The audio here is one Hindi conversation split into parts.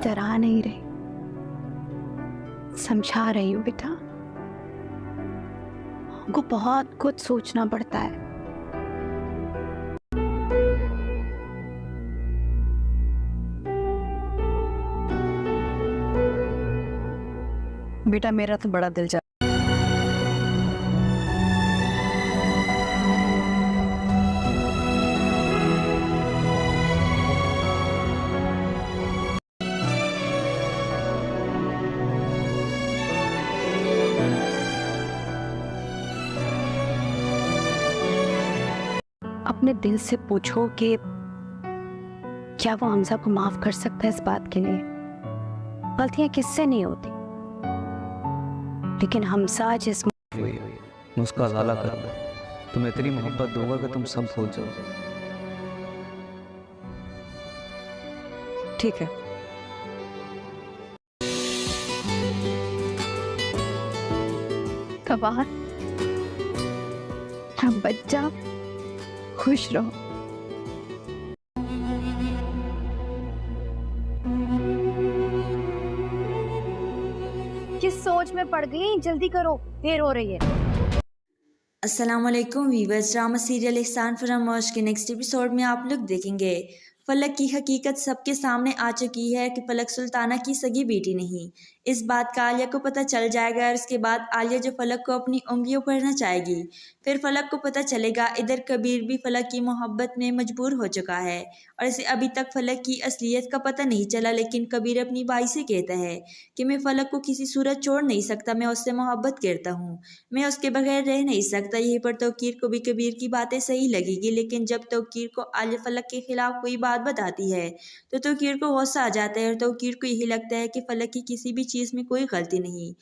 डरा नहीं रही, समझा रही हूँ बेटा। हमको बहुत कुछ सोचना पड़ता है। बेटा मेरा तो बड़ा दिल चाह अपने दिल से पूछो कि क्या वो हमजा को माफ कर सकता है इस बात के लिए। गलतियां किससे नहीं होती, लेकिन हमजा जिस हुई मैं उसका ज़ाला कर दूँ, तुम्हें इतनी मोहब्बत दूंगा कि तुम सब भूल जाओ। ठीक है। कबार हम बच्चा खुश रहो। किस सोच में पड़ गई, जल्दी करो, देर हो रही है। अस्सलामुअलैकुम वीवर्स, ड्रामा सीरियल एहसान फरामोश के नेक्स्ट एपिसोड में आप लोग देखेंगे फलक की हकीकत सबके सामने आ चुकी है कि फलक सुल्ताना की सगी बेटी नहीं। इस बात का आलिया को पता चल जाएगा और इसके बाद आलिया जो फलक को अपनी उंगलियों पढ़ना चाहेगी। फिर फलक को पता चलेगा इधर कबीर भी फलक की मोहब्बत में मजबूर हो चुका है और इसे अभी तक फलक की असलियत का पता नहीं चला। लेकिन कबीर अपनी बाई से कहता है कि मैं फलक को किसी सूरत छोड़ नहीं सकता, मैं उससे मोहब्बत करता हूँ, मैं उसके बगैर रह नहीं सकता। यहीं पर तौकीर को भी कबीर की बातें सही लगेगी, लेकिन जब तौकीर को आलिया फलक के खिलाफ कोई बात बताती है तो तौकीर को गुस्सा आ जाता है और तौकीर को यही लगता है कि फलक की किसी भी चीज़ में कोई गलती नहीं।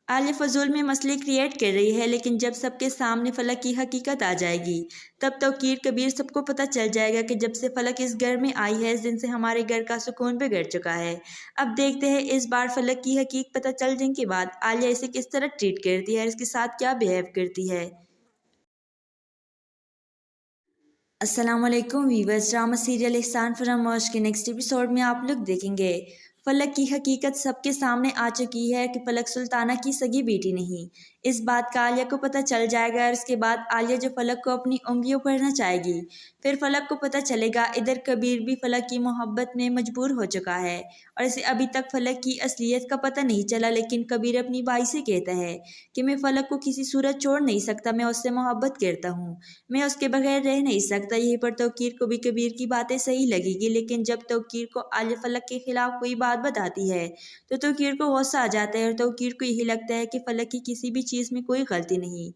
आलिया फजूल में मसले क्रिएट कर रही है, लेकिन जब सबके सामने फलक की हकीकत आ जाएगी तब तौकीर कबीर सबको पता चल जाएगा कि जब से फलक इस घर में आई है इस दिन से हमारे घर का सुकून बिगड़ चुका है। अब देखते हैं इस बार फलक की हकीकत पता चल जाने के बाद आलिया इसे किस तरह ट्रीट करती है और इसके साथ क्या बिहेव करती है। अस्सलामुअलैकुम वीवर्स, ड्रामा सीरियल एहसान फरामोश के नेक्स्ट एपिसोड में आप लोग देखेंगे फलक की हकीकत सबके सामने आ चुकी है कि फलक सुल्ताना की सगी बेटी नहीं। इस बात का आलिया को पता चल जाएगा और इसके बाद आलिया जो फलक को अपनी उंगलियों पढ़ना चाहेगी। फिर फलक को पता चलेगा इधर कबीर भी फलक की मोहब्बत में मजबूर हो चुका है और इसे अभी तक फलक की असलियत का पता नहीं चला। लेकिन कबीर अपनी बाई से कहता है कि मैं फलक को किसी सूरत छोड़ नहीं सकता, मैं उससे मोहब्बत करता हूँ, मैं उसके बगैर रह नहीं सकता। यहीं पर तौकीर को भी कबीर की बातें सही लगेगी, लेकिन जब तौकीर को आलिया फलक के खिलाफ कोई बात बताती है तो तौकीर को गुस्सा आ जाता है और तौकीर को यही लगता है कि फलक की किसी भी चीज़ में कोई गलती नहीं।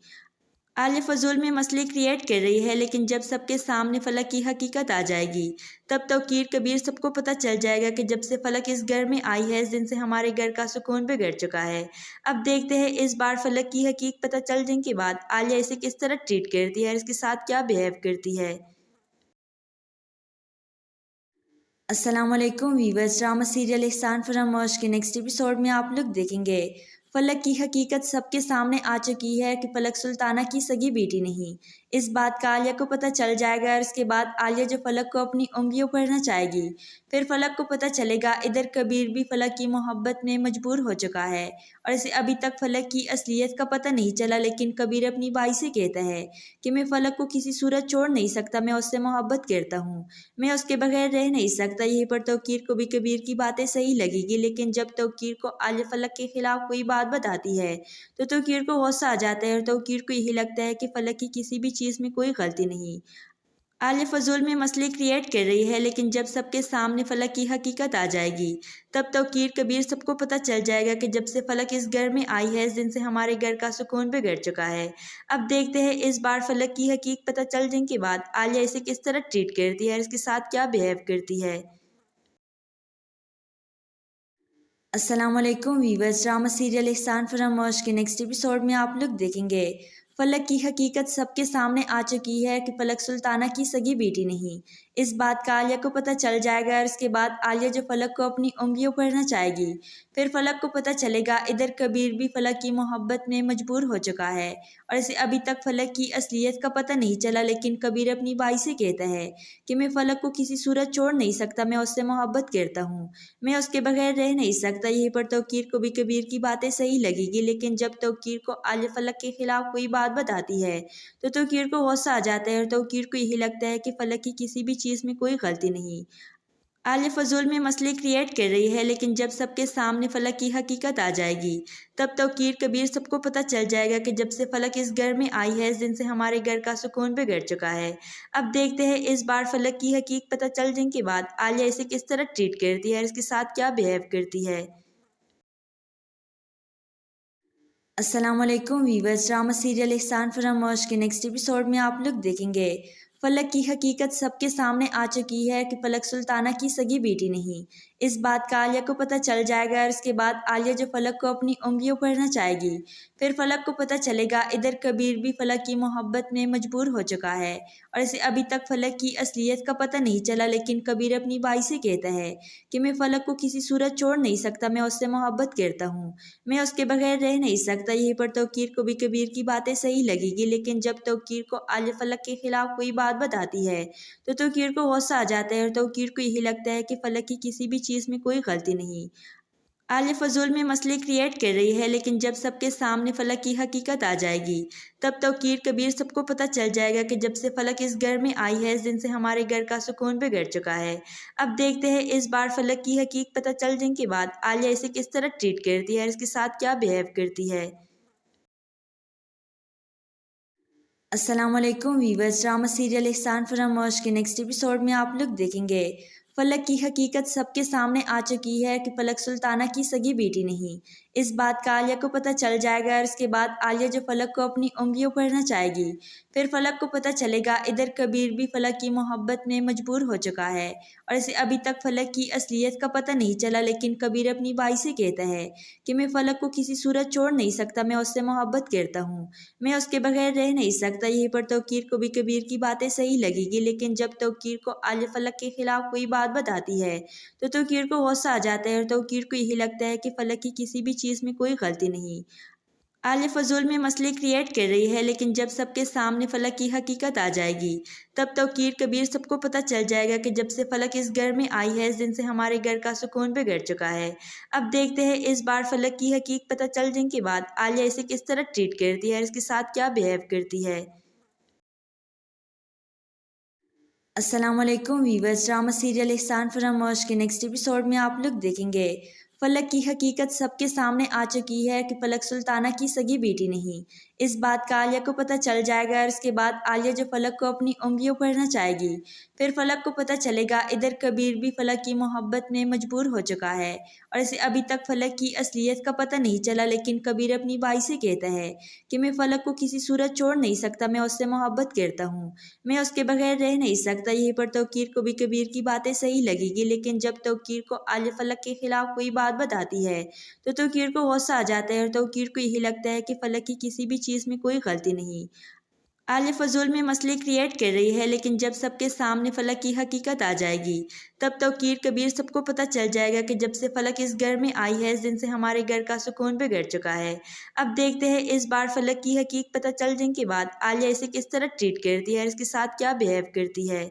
आलिया फजूल में मसले क्रिएट कर रही है, लेकिन जब सबके सामने फलक की हकीकत आ जाएगी तब तौकीर कबीर सबको पता चल जाएगा कि जब से फलक इस घर में आई है इस दिन से हमारे घर का सुकून बिगड़ चुका है। अब देखते हैं इस बार फलक की हकीकत पता चल जाने के बाद आलिया इसे किस तरह ट्रीट करती है और इसके साथ क्या बिहेव करती है। अस्सलामुअलैकुम वीवर्स, ड्रामा सीरियल एहसान फरामोश के नेक्स्ट एपिसोड में आप लोग देखेंगे फलक की हकीकत सबके सामने आ चुकी है कि फलक सुल्ताना की सगी बेटी नहीं। इस बात का आलिया को पता चल जाएगा और इसके बाद आलिया जो फलक को अपनी उंगलियों पढ़ना चाहेगी। फिर फलक को पता चलेगा इधर कबीर भी फलक की मोहब्बत में मजबूर हो चुका है और इसे अभी तक फलक की असलियत का पता नहीं चला। लेकिन कबीर अपनी बाई से कहता है कि मैं फलक को किसी सूरत छोड़ नहीं सकता, मैं उससे मोहब्बत करता हूँ, मैं उसके बगैर रह नहीं सकता। यहीं पर तौकीर को भी कबीर की बातें सही लगेगी, लेकिन जब तौकीर को आलिया फलक के खिलाफ कोई बात बताती है तो तौकीर को गुस्सा आ जाता है और तौकीर को यही लगता है कि फलक की किसी भी चीज़ में कोई गलती नहीं। आलिया फजूल में मसले क्रिएट कर रही है, लेकिन जब सबके सामने फलक की हकीकत आ जाएगी तब तौकीर कबीर सबको पता चल जाएगा कि जब से फलक इस घर में आई है इस दिन से हमारे घर का सुकून बिगड़ चुका है। अब देखते हैं इस बार फलक की हकीकत पता चल जाने के बाद आलिया इसे किस तरह ट्रीट करती है और इसके साथ क्या बिहेव करती है। अस्सलामुअलैकुम वीवर्स, ड्रामा सीरियल एहसान फरामोश के नेक्स्ट एपिसोड में आप लोग देखेंगे फलक की हकीकत सबके सामने आ चुकी है कि फलक सुल्ताना की सगी बेटी नहीं। इस बात का आलिया को पता चल जाएगा और इसके बाद आलिया जो फलक को अपनी उंगलियों पर नचाएगी। फिर फलक को पता चलेगा इधर कबीर भी फलक की मोहब्बत में मजबूर हो चुका है और इसे अभी तक फलक की असलियत का पता नहीं चला, लेकिन कबीर अपनी बाई से कहता है कि मैं फलक को किसी सूरत छोड़ नहीं सकता, मैं उससे मोहब्बत करता हूँ, मैं उसके बगैर रह नहीं सकता। यहीं पर तौकीर को भी कबीर की बातें सही लगेगी, लेकिन जब तौकीर को आलिया फलक के खिलाफ कोई बात बताती है तो तौकीर को गुस्सा आ जाता है और तौकीर को यही लगता है कि फलक की किसी भी चीज़ में कोई गलती नहीं। आलिया फजूल में मसले क्रिएट कर रही है, लेकिन जब सबके सामने फलक की हकीकत आ जाएगी तब तौकीर कबीर सबको पता चल जाएगा कि जब से फलक इस घर में आई है इस दिन से हमारे घर का सुकून बिगड़ चुका है। अब देखते हैं इस बार फलक की हकीकत पता चल जाने के बाद आलिया इसे किस तरह ट्रीट करती है और इसके साथ क्या बिहेव करती है। अस्सलाम वालेकुम वीवर्स, ड्रामा सीरियल एहसान फरामोश के नेक्स्ट एपिसोड में आप लोग देखेंगे फलक की हकीकत सबके सामने आ चुकी है कि फलक सुल्ताना की सगी बेटी नहीं। इस बात का आलिया को पता चल जाएगा और इसके बाद आलिया जो फलक को अपनी उंगलियों पर नचाएगी। फिर फलक को पता चलेगा इधर कबीर भी फलक की मोहब्बत में मजबूर हो चुका है और इसे अभी तक फलक की असलियत का पता नहीं चला, लेकिन कबीर अपनी बाई से कहता है कि मैं फलक को किसी सूरत छोड़ नहीं सकता, मैं उससे मोहब्बत करता हूँ, मैं उसके बगैर रह नहीं सकता। यहीं पर तौकीर को भी कबीर की बातें सही लगेगी, लेकिन जब तौकीर को आलिया फलक के खिलाफ कोई बात बताती है तो तौकीर को गुस्सा आ जाता है और तौकीर को यही लगता है कि फलक की किसी भी चीज़ में कोई गलती नहीं। आलिया फजूल में मसले क्रिएट कर रही है, लेकिन जब सबके सामने फलक की हकीकत आ जाएगी तब तौकीर कबीर सबको पता चल जाएगा कि जब से फलक इस घर में आई है इस दिन से हमारे घर का सुकून बिगड़ चुका है। अब देखते हैं इस बार फलक की हकीकत पता चल जाने के बाद आलिया इसे किस तरह ट्रीट करती है और इसके साथ क्या बिहेव करती है। अस्सलाम वालेकुम वीवर्स, ड्रामा सीरियल एहसान फरामोश के नेक्स्ट एपिसोड में आप लोग देखेंगे फलक की हकीकत सबके सामने आ चुकी है कि फलक सुल्ताना की सगी बेटी नहीं। इस बात का आलिया को पता चल जाएगा और इसके बाद आलिया जो फलक को अपनी उंगलियों पर नचाएगी। फिर फलक को पता चलेगा इधर कबीर भी फलक की मोहब्बत में मजबूर हो चुका है और इसे अभी तक फलक की असलियत का पता नहीं चला, लेकिन कबीर अपनी बाई से कहता है कि मैं फलक को किसी सूरत छोड़ नहीं सकता, मैं उससे मोहब्बत करता हूँ, मैं उसके बगैर रह नहीं सकता। यहीं पर तौकीर को भी कबीर की बातें सही लगेगी, लेकिन जब तौकीर को आलिया फलक के खिलाफ कोई बात बताती है तो तौकीर को गुस्सा आ जाता है और तौकीर को यही लगता है कि फलक की किसी भी चीज़ में कोई गलती नहीं। आलिया फजूल में मसले क्रिएट कर रही है, लेकिन जब सबके सामने फलक की हकीकत आ जाएगी तब तौकीर कबीर सबको पता चल जाएगा कि जब से फलक इस घर में आई है इस दिन से हमारे घर का सुकून बिगड़ चुका है। अब देखते हैं इस बार फलक की हकीकत पता चल जाने के बाद आलिया इसे किस तरह ट्रीट करती है और इसके साथ क्या बिहेव करती है। अस्सलाम वालेकुम वीवर्स, ड्रामा सीरियल एहसान फरामोश के नेक्स्ट एपिसोड में आप लोग देखेंगे फलक की हकीकत सबके सामने आ चुकी है कि फलक सुल्ताना की सगी बेटी नहीं। इस बात का आलिया को पता चल जाएगा और इसके बाद आलिया जो फलक को अपनी उंगलियों पर नचाएगी। फिर फलक को पता चलेगा इधर कबीर भी फलक की मोहब्बत में मजबूर हो चुका है और इसे अभी तक फलक की असलियत का पता नहीं चला, लेकिन कबीर अपनी बाई से कहता है कि मैं फलक को किसी सूरत छोड़ नहीं सकता, मैं उससे मोहब्बत करता हूँ, मैं उसके बगैर रह नहीं सकता। यहीं पर तौकीर को भी कबीर की बातें सही लगेगी, लेकिन जब तौकीर को आलिया फलक के खिलाफ कोई बात बताती है तो तौकीर को गुस्सा आ जाता है और तौकीर को यही लगता है कि फलक की किसी भी चीज़ में कोई गलती नहीं। आलिया फजूल में मसले क्रिएट कर रही है, लेकिन जब सबके सामने फलक की हकीकत आ जाएगी तब तौकीर कबीर सबको पता चल जाएगा कि जब से फलक इस घर में आई है इस दिन से हमारे घर का सुकून बिगड़ चुका है। अब देखते हैं इस बार फलक की हकीकत पता चल जाने के बाद आलिया इसे किस तरह ट्रीट करती है और इसके साथ क्या बिहेव करती है।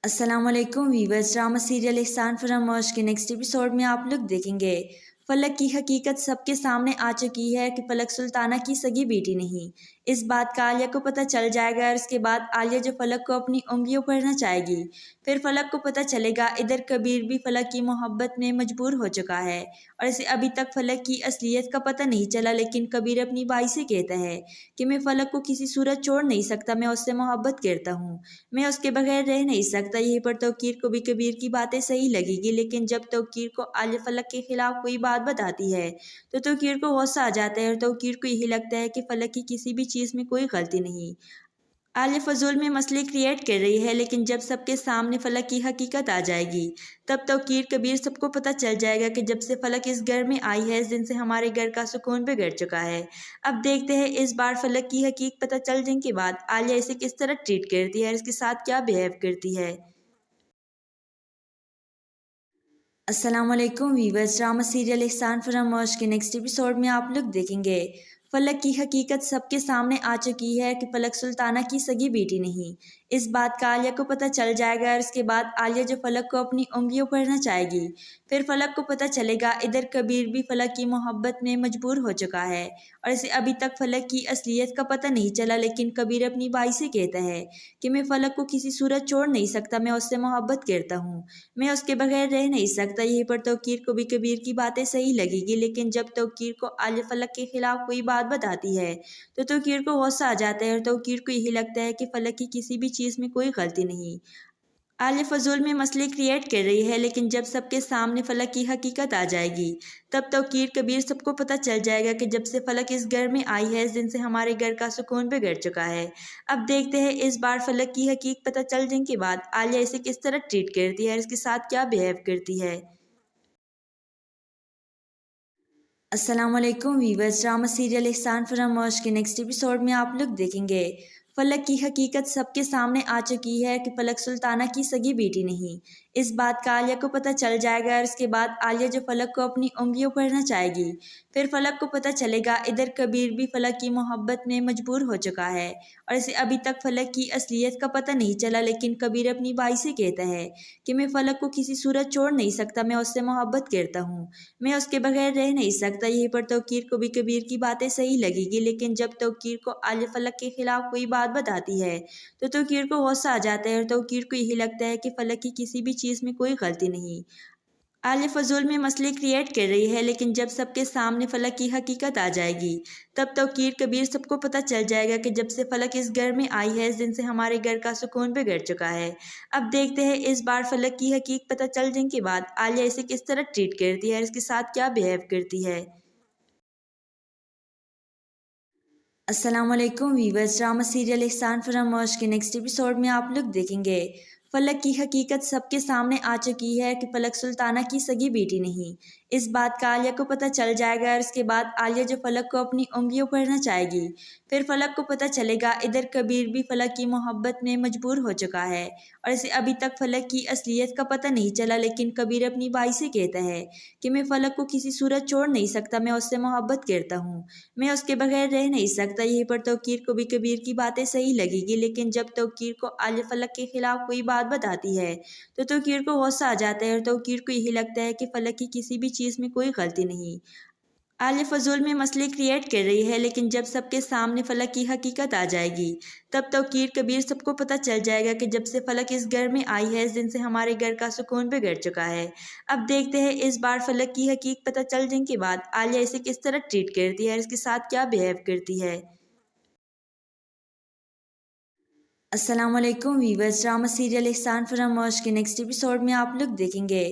अस्सलाम वालेकुम वीवर्स, ड्रामा सीरियल एहसान फरामोश के नेक्स्ट एपिसोड में आप लोग देखेंगे फलक की हकीकत सबके सामने आ चुकी है कि फलक सुल्ताना की सगी बेटी नहीं। इस बात का आलिया को पता चल जाएगा और इसके बाद आलिया जो फलक को अपनी उंगलियों पर नचाएगी। फिर फलक को पता चलेगा इधर कबीर भी फलक की मोहब्बत में मजबूर हो चुका है और इसे अभी तक फलक की असलियत का पता नहीं चला, लेकिन कबीर अपनी बाई से कहता है कि मैं फलक को किसी सूरत छोड़ नहीं सकता, मैं उससे मोहब्बत करता हूँ, मैं उसके बगैर रह नहीं सकता। यहीं पर तौकीर को भी कबीर की बातें सही लगेगी, लेकिन जब तौकीर को आलिया फलक के खिलाफ कोई बात बताती है तो तौकीर को गुस्सा आ जाता है और तौकीर को यही लगता है कि फलक की किसी भी चीज़ में कोई गलती नहीं। आलिया फजूल में मसले क्रिएट कर रही है, लेकिन जब सबके सामने फलक की हकीकत आ जाएगी तब तौकीर कबीर सबको पता चल जाएगा कि जब से फलक इस घर में आई है इस दिन से हमारे घर का सुकून बिगड़ चुका है। अब देखते हैं इस बार फलक की हकीकत पता चल जाने के बाद आलिया इसे किस तरह ट्रीट करती है और इसके साथ क्या बिहेव करती है। अस्सलाम वालेकुम वीवर्स, ड्रामा सीरियल एहसान फरामोश के नेक्स्ट एपिसोड में आप लोग देखेंगे फलक की हकीकत सबके सामने आ चुकी है कि फलक सुल्ताना की सगी बेटी नहीं। इस बात का आलिया को पता चल जाएगा और इसके बाद आलिया जो फलक को अपनी उंगलियों पढ़ना चाहेगी, फिर फलक को पता चलेगा इधर कबीर भी फलक की मोहब्बत में मजबूर हो चुका है और इसे अभी तक फलक की असलियत का पता नहीं चला। लेकिन कबीर अपनी भाई से कहता है कि मैं फलक को किसी सूरत छोड़ नहीं सकता, मैं उससे मोहब्बत करता हूँ, मैं उसके बगैर रह नहीं सकता। यहीं पर तौकीर को भी कबीर की बातें सही लगेगी, लेकिन जब तौकीर को आलिया फलक के खिलाफ कोई बात बताती है तो तौकीर को गुस्सा आ जाता है और तौकीर को यही लगता है कि फलक की किसी भी चीज़ में कोई गलती नहीं। आलिया फजूल में मसले क्रिएट कर रही है, लेकिन जब सबके सामने फलक की हकीकत आ जाएगी तब तौकीर कबीर सबको पता चल जाएगा कि जब से फलक इस घर में आई है इस दिन से हमारे घर का सुकून बिगड़ चुका है। अब देखते हैं इस बार फलक की हकीकत पता चल जाने के बाद आलिया इसे किस तरह ट्रीट करती है और इसके साथ क्या बिहेव करती है। अस्सलाम वालेकुम वीवर्स, ड्रामा सीरियल एहसान फरामोश के नेक्स्ट एपिसोड में आप लोग देखेंगे फलक की हकीकत सबके सामने आ चुकी है कि फलक सुल्ताना की सगी बेटी नहीं। इस बात का आलिया को पता चल जाएगा और इसके बाद आलिया जो फलक को अपनी उंगलियों पढ़ना चाहेगी, फिर फलक को पता चलेगा इधर कबीर भी फलक की मोहब्बत में मजबूर हो चुका है और इसे अभी तक फलक की असलियत का पता नहीं चला। लेकिन कबीर अपनी भाई से कहता है कि मैं फलक को किसी सूरत छोड़ नहीं सकता, मैं उससे मोहब्बत करता हूँ, मैं उसके बगैर रह नहीं सकता। यहीं पर तौकीर को भी कबीर की बातें सही लगेगी, लेकिन जब तौकीर को आलिया फलक के खिलाफ कोई बात बताती है तो तौकीर को गुस्सा आ जाता है और तौकीर को यही लगता है कि फलक की किसी भी चीज़ में कोई गलती नहीं। आलिया फजूल में मसले क्रिएट कर रही है, लेकिन जब सबके सामने फलक की हकीकत आ जाएगी तब तौकीर कबीर सबको पता चल जाएगा कि जब से फलक इस घर में आई है इस दिन से हमारे घर का सुकून बिगड़ चुका है। अब देखते हैं इस बार फलक की हकीकत पता चल जाने के बाद आलिया इसे किस तरह ट्रीट करती है और इसके साथ क्या बिहेव करती है। अस्सलाम वालेकुम वीवर्स, ड्रामा सीरियल एहसान फरामोश के नेक्स्ट एपिसोड में आप लोग देखेंगे फलक की हकीकत सबके सामने आ चुकी है कि फलक सुल्ताना की सगी बेटी नहीं। इस बात का आलिया को पता चल जाएगा और इसके बाद आलिया जो फलक को अपनी उंगलियों पढ़ना चाहेगी, फिर फलक को पता चलेगा इधर कबीर भी फलक की मोहब्बत में मजबूर हो चुका है और इसे अभी तक फलक की असलियत का पता नहीं चला। लेकिन कबीर अपनी भाई से कहता है कि मैं फलक को किसी सूरत छोड़ नहीं सकता, मैं उससे मोहब्बत करता हूँ, मैं उसके बगैर रह नहीं सकता। यहीं पर तौकीर को भी कबीर की बातें सही लगेगी, लेकिन जब तौकीर को आलिया फलक के खिलाफ कोई बात बताती है तो तौकीर को गुस्सा आ जाता है और तौकीर को यही लगता है कि फलक की किसी भी चीज़ में कोई गलती नहीं। आलिया फजूल में मसले क्रिएट कर रही है, लेकिन जब सबके सामने फलक की हकीकत आ जाएगी तब तौकीर कबीर सबको पता चल जाएगा कि जब से फलक इस घर में आई है इस दिन से हमारे घर का सुकून बिगड़ चुका है। अब देखते हैं इस बार फलक की हकीकत पता चल जाने के बाद आलिया इसे किस तरह ट्रीट करती है और इसके साथ क्या बिहेव करती है। अस्सलाम वालेकुम वीवर्स, ड्रामा सीरियल एहसान फरामोश के नेक्स्ट एपिसोड में आप लोग देखेंगे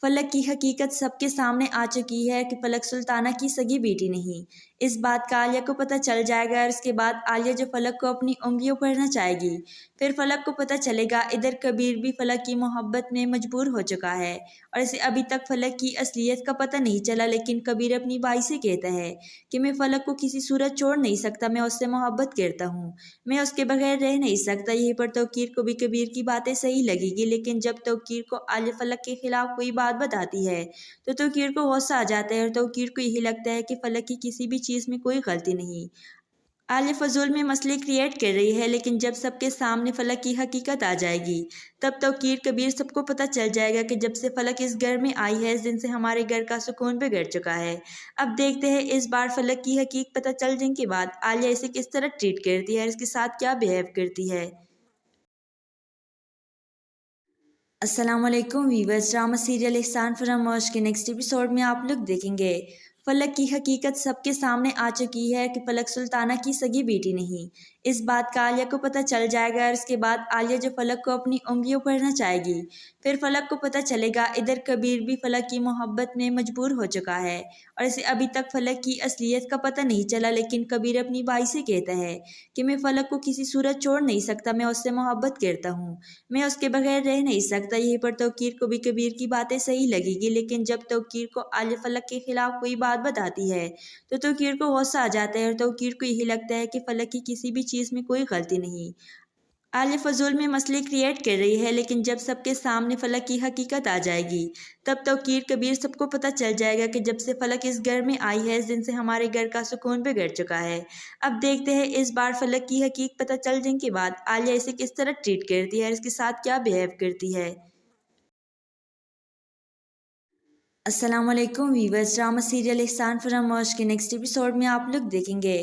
फलक की हकीकत सबके सामने आ चुकी है कि फलक सुल्ताना की सगी बेटी नहीं। इस बात का आलिया को पता चल जाएगा और इसके बाद आलिया जो फलक को अपनी उंगलियों पढ़ना चाहेगी, फिर फलक को पता चलेगा इधर कबीर भी फलक की मोहब्बत में मजबूर हो चुका है और इसे अभी तक फलक की असलियत का पता नहीं चला। लेकिन कबीर अपनी भाई से कहता है कि मैं फलक को किसी सूरत छोड़ नहीं सकता, मैं उससे मोहब्बत करता हूँ, मैं उसके बगैर रह नहीं सकता। यहीं पर तौकीर को भी कबीर की बातें सही लगेगी, लेकिन जब तौकीर को आलिया फलक के खिलाफ कोई बात बताती है तो तौकीर को गुस्सा आ जाता है और तौकीर को यही लगता है कि फलक की किसी भी चीज़ में कोई गलती नहीं। आलिया फजूल में मसले क्रिएट कर रही है, लेकिन जब सबके सामने फलक की हकीकत आ जाएगी तब तौकीर कबीर सबको पता चल जाएगा कि जब से फलक इस घर में आई है इस दिन से हमारे घर का सुकून बिगड़ चुका है। अब देखते हैं इस बार फलक की हकीकत पता चल जाने के बाद आलिया इसे किस तरह ट्रीट करती है और इसके साथ क्या बिहेव करती है। अस्सलाम वालेकुम वीवर्स, ड्रामा सीरियल एहसान फरामोश के नेक्स्ट एपिसोड में आप लोग देखेंगे फलक की हकीकत सबके सामने आ चुकी है कि फलक सुल्ताना की सगी बेटी नहीं। इस बात का आलिया को पता चल जाएगा और इसके बाद आलिया जो फलक को अपनी उंगलियों पर नचाएगी। फिर फलक को पता चलेगा इधर कबीर भी फलक की मोहब्बत में मजबूर हो चुका है और इसे अभी तक फलक की असलियत का पता नहीं चला, लेकिन कबीर अपनी बाई से कहता है कि मैं फलक को किसी सूरत छोड़ नहीं सकता, मैं उससे मोहब्बत करता हूँ, मैं उसके बगैर रह नहीं सकता। यहीं पर तौकीर को भी कबीर की बातें सही लगेगी, लेकिन जब तौकीर को आलिया फलक के खिलाफ कोई बात बताती है तो तौकीर को गुस्सा आ जाता है और तौकीर को यही लगता है कि फलक की किसी भी चीज़ में कोई गलती नहीं। आलिया फजूल में मसले क्रिएट कर रही है, लेकिन जब सबके सामने फलक की हकीकत आ जाएगी तब तौकीर कबीर सबको पता चल जाएगा कि जब से फलक इस घर में आई है इस दिन से हमारे घर का सुकून बिगड़ चुका है। अब देखते हैं इस बार फलक की हकीकत पता चल जाने के बाद आलिया इसे किस तरह ट्रीट करती है और इसके साथ क्या बिहेव करती है। अस्सलाम वालेकुम वीवर्स, ड्रामा सीरियल एहसान फरामोश के नेक्स्ट एपिसोड में आप लोग देखेंगे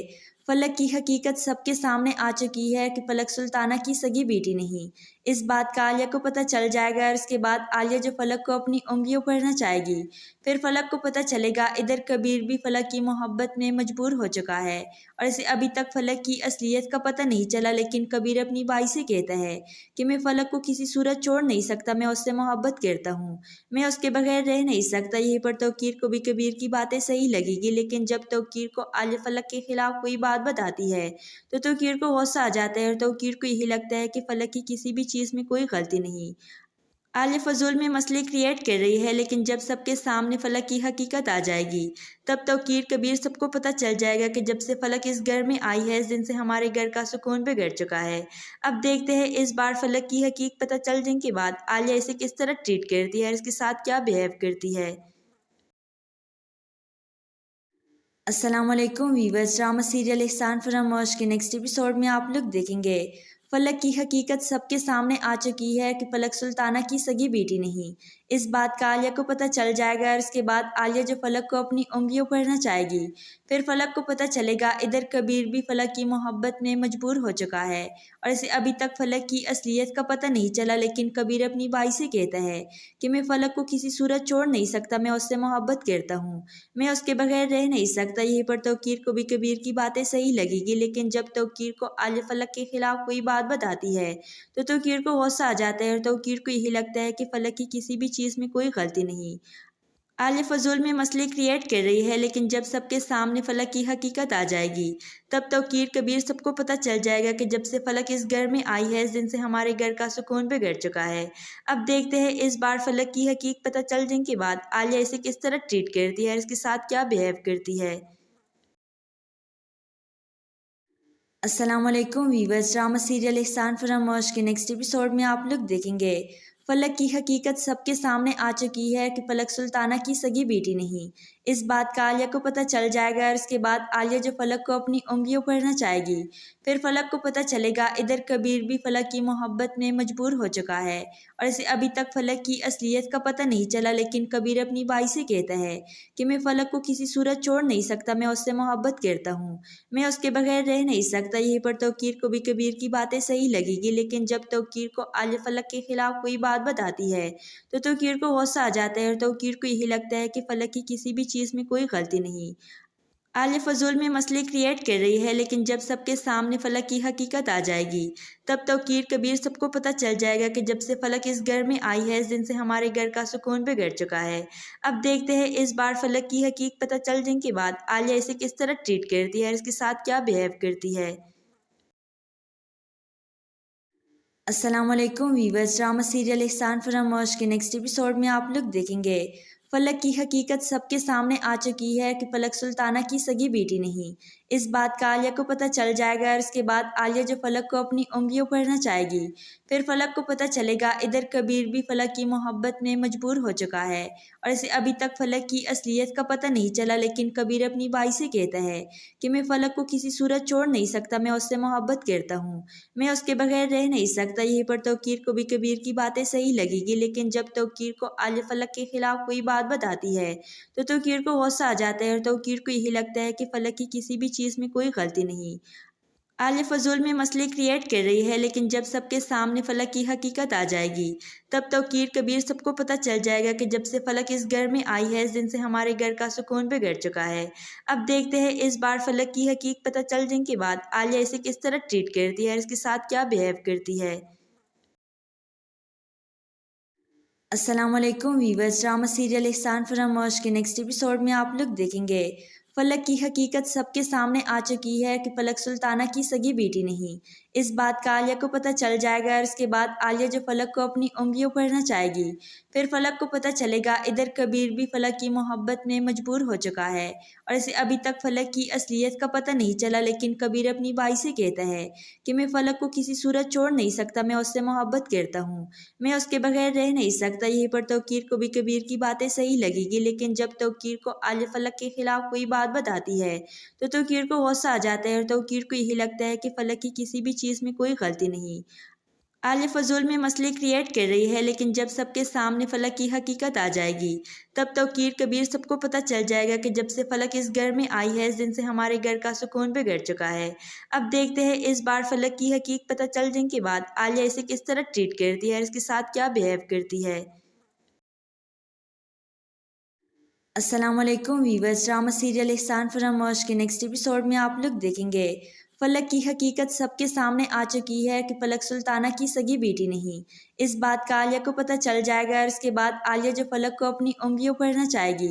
फलक की हकीकत सबके सामने आ चुकी है कि फलक सुल्ताना की सगी बेटी नहीं। इस बात का आलिया को पता चल जाएगा और इसके बाद आलिया जो फलक को अपनी उंगलियों पर नचाएगी। फिर फलक को पता चलेगा इधर कबीर भी फलक की मोहब्बत में मजबूर हो चुका है और इसे अभी तक फलक की असलियत का पता नहीं चला, लेकिन कबीर अपनी बाई से कहता है कि मैं फलक को किसी सूरत छोड़ नहीं सकता, मैं उससे मोहब्बत करता हूँ, मैं उसके बगैर रह नहीं सकता। यहीं पर तौकीर को भी कबीर की बातें सही लगेगी, लेकिन जब तौकीर को आलिया फलक के खिलाफ कोई बात बताती है तो तौकीर को गुस्सा आ जाता है और तौकीर को यही लगता है कि फलक की किसी भी चीज़ में कोई गलती नहीं। आलिया फजूल में मसले क्रिएट कर रही है, लेकिन जब सबके सामने फलक की हकीकत आ जाएगी तब तौकीर कबीर सबको पता चल जाएगा कि जब से फलक इस घर में आई है इस दिन से हमारे घर का सुकून बिगड़ चुका है। अब देखते हैं इस बार फलक की हकीकत पता चल जाने के बाद आलिया इसे किस तरह ट्रीट करती है और इसके साथ क्या बिहेव करती है। अस्सलाम वालेकुम वीवर्स, ड्रामा सीरियल एहसान फरामोश के नेक्स्ट एपिसोड में आप लोग देखेंगे फलक की हकीकत सबके सामने आ चुकी है कि फलक सुल्ताना की सगी बेटी नहीं। इस बात का आलिया को पता चल जाएगा और इसके बाद आलिया जो फलक को अपनी उंगलियों पर नचाएगी। फिर फलक को पता चलेगा इधर कबीर भी फलक की मोहब्बत में मजबूर हो चुका है और इसे अभी तक फलक की असलियत का पता नहीं चला, लेकिन कबीर अपनी बाई से कहता है कि मैं फलक को किसी सूरत छोड़ नहीं सकता, मैं उससे मोहब्बत करता हूँ, मैं उसके बगैर रह नहीं सकता। यहीं पर तौकीर को भी कबीर की बातें सही लगेगी, लेकिन जब तौकीर को आलिया फलक के खिलाफ कोई बात बताती है तो तौकीर को गुस्सा आ जाता है और तौकीर को यही लगता है कि फलक की किसी भी चीज़ में कोई गलती नहीं। आलिया फजूल में मसले क्रिएट कर रही है, लेकिन जब सबके सामने फलक की हकीकत आ जाएगी तब तौकीर कबीर सबको पता चल जाएगा कि जब से फलक इस घर में आई है इस दिन से हमारे घर का सुकून बिगड़ चुका है। अब देखते हैं इस बार फलक की हकीकत पता चल जाने के बाद आलिया इसे किस तरह ट्रीट करती है और इसके साथ क्या बिहेव करती है। अस्सलाम वालेकुम वीवर्स, ड्रामा सीरियल एहसान फरामोश के नेक्स्ट एपिसोड में आप लोग देखेंगे फलक की हकीकत सबके सामने आ चुकी है कि फलक सुल्ताना की सगी बेटी नहीं। इस बात का आलिया को पता चल जाएगा और इसके बाद आलिया जो फलक को अपनी उंगलियों पर नचाएगी। फिर फलक को पता चलेगा इधर कबीर भी फलक की मोहब्बत में मजबूर हो चुका है और इसे अभी तक फलक की असलियत का पता नहीं चला, लेकिन कबीर अपनी बाई से कहता है कि मैं फलक को किसी सूरत छोड़ नहीं सकता, मैं उससे मोहब्बत करता हूँ, मैं उसके बगैर रह नहीं सकता। यहीं पर तौकीर को भी कबीर की बातें सही लगेगी, लेकिन जब तौकीर को आलिया फलक के खिलाफ कोई बात बताती है तो तौकीर को गुस्सा आ जाता है और तौकीर को यही लगता है कि फलक की किसी भी चीज़ में कोई गलती नहीं। आलिया फजूल में मसले क्रिएट कर रही है, लेकिन जब सबके सामने फलक की हकीकत आ जाएगी तब तौकीर कबीर सबको पता चल जाएगा कि जब से फलक इस घर में आई है इस दिन से हमारे घर का सुकून बिगड़ चुका है। अब देखते हैं इस बार फलक की हकीकत पता चल जाने के बाद आलिया इसे किस तरह ट्रीट करती है और इसके साथ क्या बिहेव करती है। अस्सलाम वालेकुम वीवर्स, ड्रामा सीरियल एहसान फरामोश के नेक्स्ट एपिसोड में आप लोग देखेंगे फलक की हकीकत सबके सामने आ चुकी है कि फलक सुल्ताना की सगी बेटी नहीं। इस बात का आलिया को पता चल जाएगा और इसके बाद आलिया जो फलक को अपनी उंगलियों पर नचाएगी। फिर फलक को पता चलेगा इधर कबीर भी फलक की मोहब्बत में मजबूर हो चुका है और इसे अभी तक फलक की असलियत का पता नहीं चला, लेकिन कबीर अपनी बाई से कहता है कि मैं फलक को किसी सूरत छोड़ नहीं सकता, मैं उससे मोहब्बत करता हूँ, मैं उसके बगैर रह नहीं सकता। यहीं पर तौकीर को भी कबीर की बातें सही लगेगी, लेकिन जब तौकीर को आलिया फलक के खिलाफ कोई बात बताती है तो तौकीर को गुस्सा आ जाता है और तौकीर को यही लगता है कि फलक की किसी भी चीज़ में कोई गलती नहीं। आलिया फजूल में मसले क्रिएट कर रही है, लेकिन जब सबके सामने फलक की हकीकत आ जाएगी तब तौकीर कबीर सबको पता चल जाएगा कि जब से फलक इस घर में आई है इस दिन से हमारे घर का सुकून बिगड़ चुका है। अब देखते हैं इस बार फलक की हकीकत पता चल जाने के बाद आलिया इसे किस तरह ट्रीट करती है और इसके साथ क्या बिहेव करती है। अस्सलाम वालेकुम वीवर्स, ड्रामा सीरियल एहसान फरामोश के नेक्स्ट एपिसोड में आप लोग देखेंगे फलक की हकीकत सबके सामने आ चुकी है कि फलक सुल्ताना की सगी बेटी नहीं। इस बात का आलिया को पता चल जाएगा और इसके बाद आलिया जो फलक को अपनी उंगलियों पढ़ना चाहेगी। फिर फलक को पता चलेगा इधर कबीर भी फलक की मोहब्बत में मजबूर हो चुका है और इसे अभी तक फलक की असलियत का पता नहीं चला, लेकिन कबीर अपनी भाई से कहता है कि मैं फलक को किसी सूरत छोड़ नहीं सकता, मैं उससे मोहब्बत करता हूँ, मैं उसके बगैर रह नहीं सकता। यहीं पर तौकीर को भी कबीर की बातें सही लगेगी, लेकिन जब तौकीर को आलिया फलक के खिलाफ कोई बात बताती है तो तौकीर को गुस्सा आ जाता है और तौकीर को यही लगता है कि फलक की किसी भी चीज़ में कोई गलती नहीं। आलिया फजूल में मसले क्रिएट कर रही है, लेकिन जब सबके सामने फलक की हकीकत आ जाएगी तब तौकीर कबीर सबको पता चल जाएगा कि जब से फलक इस घर में आई है इस दिन से हमारे घर का सुकून बिगड़ चुका है। अब देखते हैं इस बार फलक की हकीकत पता चल जाने के बाद आलिया इसे किस तरह ट्रीट करती है और इसके साथ क्या बिहेव करती है। अस्सलाम वालेकुम वीवर्स, ड्रामा सीरियल एहसान फरामोश के नेक्स्ट एपिसोड में आप लोग देखेंगे फलक की हकीकत सबके सामने आ चुकी है कि फलक सुल्ताना की सगी बेटी नहीं। इस बात का आलिया को पता चल जाएगा और इसके बाद आलिया जो फलक को अपनी उंगलियों पढ़ना चाहेगी।